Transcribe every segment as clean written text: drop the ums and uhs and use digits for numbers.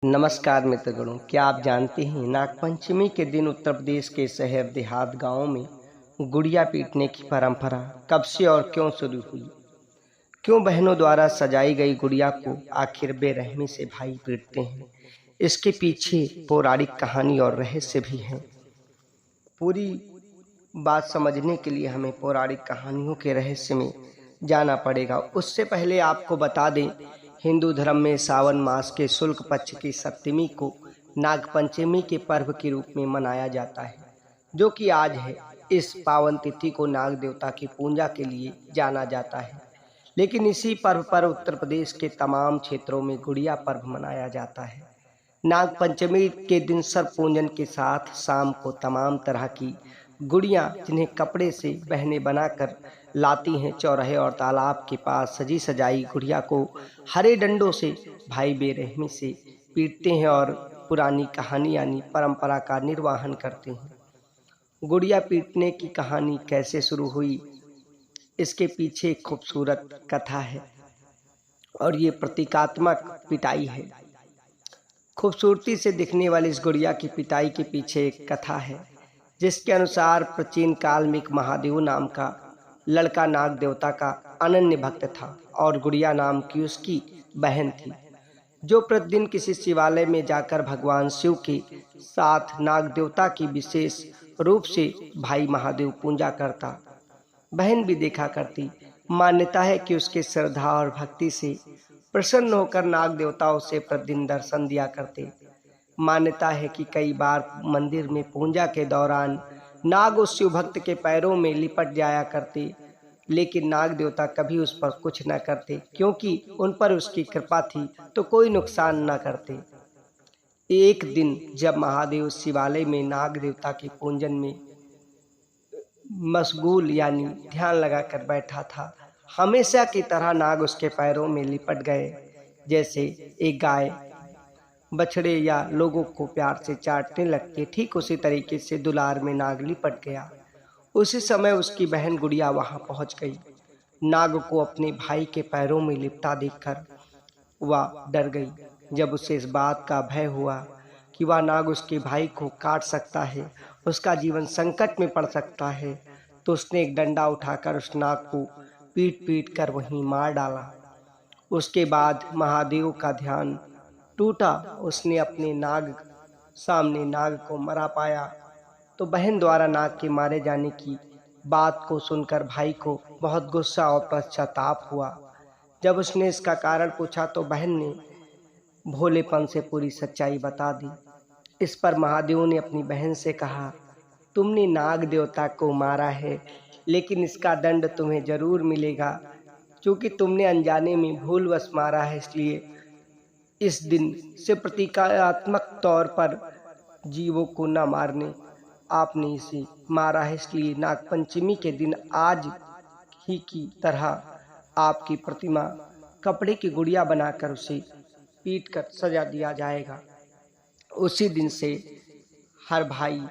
नमस्कार मित्रगणों, क्या आप जानते हैं नागपंचमी के दिन उत्तर प्रदेश के शहर देहात गांवों में गुड़िया पीटने की परंपरा कब से और क्यों शुरू हुई। क्यों बहनों द्वारा सजाई गई गुड़िया को आखिर बेरहमी से भाई पीटते हैं। इसके पीछे पौराणिक कहानी और रहस्य भी हैं। पूरी बात समझने के लिए हमें पौराणिक कहानियों के रहस्य में जाना पड़ेगा। उससे पहले आपको बता दें, हिंदू धर्म में सावन मास के शुक्ल पक्ष की सप्तमी को नागपंचमी के पर्व के रूप में मनाया जाता है, जो कि आज है। इस पावन तिथि को नाग देवता की पूजा के लिए जाना जाता है। लेकिन इसी पर्व पर उत्तर प्रदेश के तमाम क्षेत्रों में गुड़िया पर्व मनाया जाता है। नागपंचमी के दिन सर्प पूजन के साथ शाम को तमाम तरह की गुड़ियाँ, जिन्हें कपड़े से बहनें बनाकर लाती हैं, चौराहे और तालाब के पास सजी सजाई गुड़िया को हरे डंडों से भाई बेरहमी से पीटते हैं और पुरानी कहानी यानी परंपरा का निर्वहन करते हैं। गुड़िया पीटने की कहानी कैसे शुरू हुई, इसके पीछे एक खूबसूरत कथा है और ये प्रतीकात्मक पिटाई है। खूबसूरती से दिखने वाली इस गुड़िया की पिटाई के पीछे एक कथा है, जिसके अनुसार प्राचीन काल में एक महादेव नाम का लड़का नाग देवता का अनन्य भक्त था और गुड़िया नाम की उसकी बहन थी, जो प्रतिदिन किसी शिवालय में जाकर भगवान शिव के साथ नाग देवता की विशेष रूप से भाई महादेव पूजा करता। बहन भी देखा करती। मान्यता है कि उसके श्रद्धा और भक्ति से प्रसन्न होकर नाग देवता उसे प्रतिदिन दर्शन दिया करते। मान्यता है कि कई बार मंदिर में पूजा के दौरान नाग उस शिव भक्त के पैरों में लिपट जाया करते, लेकिन नाग देवता कभी उस पर कुछ न करते, क्योंकि उन पर उसकी कृपा थी तो कोई नुकसान न करते। एक दिन जब महादेव शिवालय में नाग देवता के पूजन में मशगूल यानी ध्यान लगाकर बैठा था, हमेशा की तरह नाग उसके पैरों में लिपट गए। जैसे एक गाय बछड़े या लोगों को प्यार से चाटने लगती, ठीक उसी तरीके से दुलार में नाग लिपट गया। उसी समय उसकी बहन गुड़िया वहां पहुंच गई। नाग को अपने भाई के पैरों में लिपटा देखकर वह डर गई। जब उसे इस बात का भय हुआ कि वह नाग उसके भाई को काट सकता है, उसका जीवन संकट में पड़ सकता है, तो उसने एक डंडा उठाकर उस नाग को पीट पीट कर वहीं मार डाला। उसके बाद महादेव का ध्यान टूटा। उसने अपने सामने नाग को मरा पाया, तो बहन द्वारा नाग के मारे जाने की बात को सुनकर भाई को बहुत गुस्सा और पश्चाताप हुआ। जब उसने इसका कारण पूछा तो बहन ने भोलेपन से पूरी सच्चाई बता दी। इस पर महादेव ने अपनी बहन से कहा, तुमने नाग देवता को मारा है, लेकिन इसका दंड तुम्हें जरूर मिलेगा, क्योंकि तुमने अनजाने में भूलवश मारा है। इसलिए इस दिन से प्रतीकात्मक तौर पर जीवों को न मारने आपने इसे मारा है। इसलिए नागपंचमी के दिन आज ही की तरह आपकी प्रतिमा कपड़े की गुड़िया बनाकर उसे पीटकर सजा दिया जाएगा। उसी दिन से हर भाई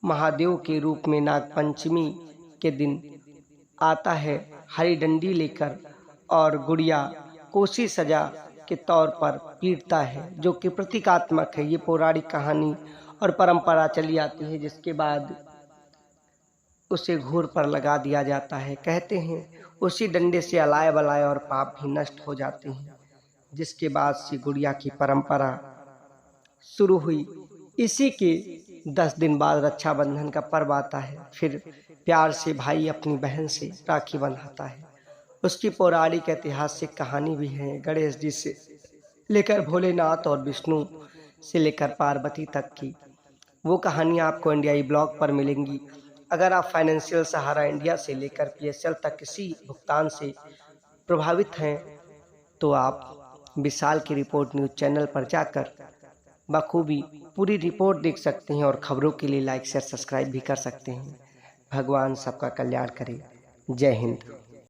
महादेव के रूप में नागपंचमी के दिन आता है, हरी डंडी लेकर, और गुड़िया कोसी सजा के तौर पर पीटता है, जो कि प्रतीकात्मक है। ये पौराणिक कहानी और परंपरा चली आती है, जिसके बाद उसे घूर पर लगा दिया जाता है। कहते हैं उसी डंडे से अलाय बलाय और पाप भी नष्ट हो जाते हैं। जिसके बाद से गुड़िया की परंपरा शुरू हुई। इसी के 10 दिन बाद रक्षाबंधन का पर्व आता है। फिर प्यार से भाई अपनी बहन से राखी बंधाता है। उसकी पौराणिक ऐतिहासिक कहानी भी है। गणेश जी से लेकर भोलेनाथ और विष्णु से लेकर पार्वती तक की वो कहानियाँ आपको इंडियाई ब्लॉग पर मिलेंगी। अगर आप फाइनेंशियल सहारा इंडिया से लेकर PSL तक किसी भुगतान से प्रभावित हैं, तो आप विशाल की रिपोर्ट न्यूज़ चैनल पर जाकर बखूबी पूरी रिपोर्ट देख सकते हैं और खबरों के लिए लाइक शेयर सब्सक्राइब भी कर सकते हैं। भगवान सबका कल्याण करे। जय हिंद।